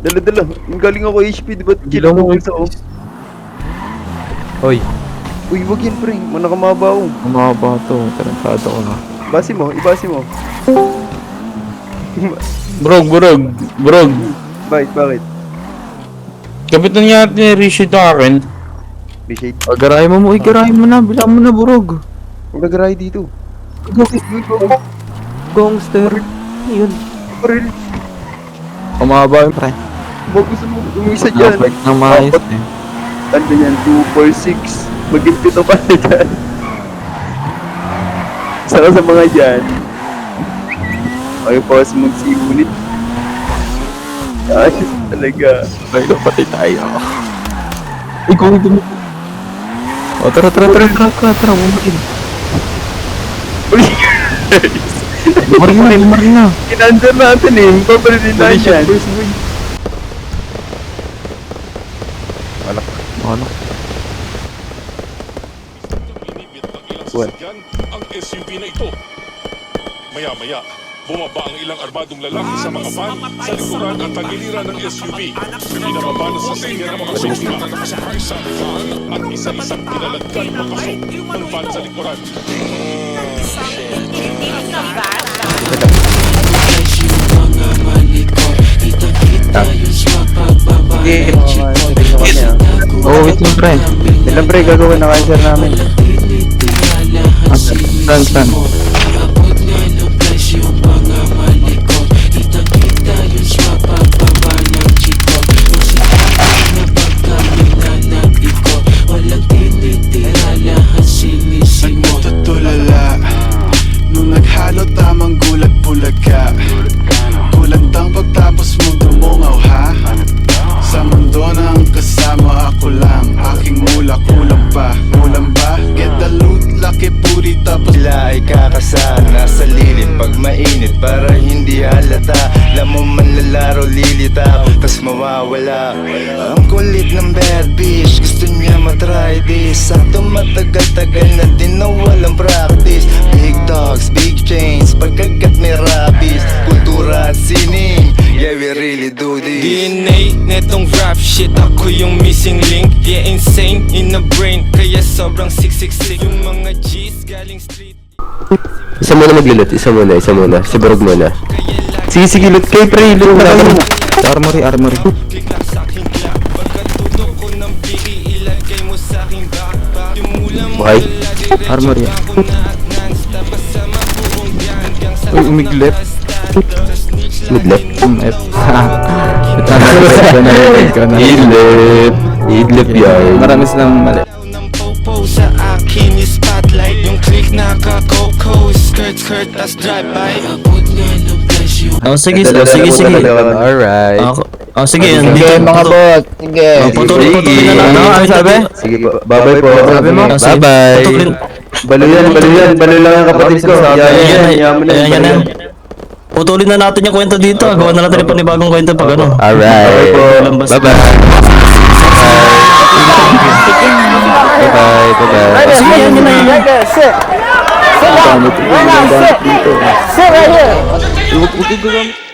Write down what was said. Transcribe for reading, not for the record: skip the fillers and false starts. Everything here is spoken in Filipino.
Dala-dala. Ang galing ako HP, di ba? Gilaw mo sa off. Hoy, Uy, wag yan, pre. Manakamabaw. umaba to. Tarantado ko na. Ibasi mo, ibasi mo. Brog. Bakit? Kapitan niya natin i-reshoot yung akin. Bishade. Garahin mo mo. Garahin mo na. Bilang mo na, burog. Huwag nagaray dito. Gangster. Yun. Paril. Umaba yun, pre. Huwag gusto mo. Umisa dyan. Perfect ng maayos eh. Ano yan? 2, 4, 6. Maging 7 pa na dyan. Saka sa mga dyan. Ayaw pa kasi magsiulit. Ayos talaga. Ay, pati tayo. Ikaw ito mo. O, tara. Bumagin. Uy! Bumarin na. Kinanswer natin eh. Paparilin tayo dyan. Ano? What? Ang SUV na ito. Maya-maya, bumaba ang ilang armadong lalaki sa mga van sa likuran at tagiliran ng SUV. Pinababa na sa sasakyan ng mga biktima sa van at isa-isang pinalagkan papasok ng van sa likuran. Oh, wait lang, pre. Ilang pre, gagawin na cancer namin. Saan? Tutulala nung naghalo tamang gulat bulaga. Kulandang pagtapos mong dumungaw ha. Sa mundo ng kasama ako lang. Aking mula kulang pa. Get the loot, laki puri tapos sila ay kakasana sa lilim pag mainit para hindi halata. Alam mo man lalaro lilitaw tas mawawala. Ang kulit ng bad bitch, gusto niya matry this. Sakto matagal-tagal na din na walang practice. Big dogs, big chains, pagkagat may rabies. Kultura at sining, yeah we really do this. DNA netong rap shit, ako yung missing link. Yeah, insane in the brain, kaya sobrang 666. Yung mga G's galing street. Isa muna maglilot, isa muna. Si Borog muna. Sige, loot kayo, pre. Loot na kayo. Armory. Click lang sa'king clap. Pagkatutok ko ng bigay, ilagay mo sa'king backpack. Yung mula mo Buhay. Armory. Uy, umiglip. Midlip. F. Ito na. Idlip yan. Marami silang mali. ng popo sa akin yung spotlight. Yung click naka-coco, skirt, tas drive-by. Sige. Alright. Sige, dito mga bot. Sige. Putulin na lang. Ano sabi? Sige po. Bye-bye po. Sabi mo? Bye-bye. Balo lang ang kapatid ko. Yan. Putulin na natin yung kwento dito. Gawa na natin yung panibagong kwento pag ano. Alright. Bye-bye. Sige, yan na yan. Sit right here.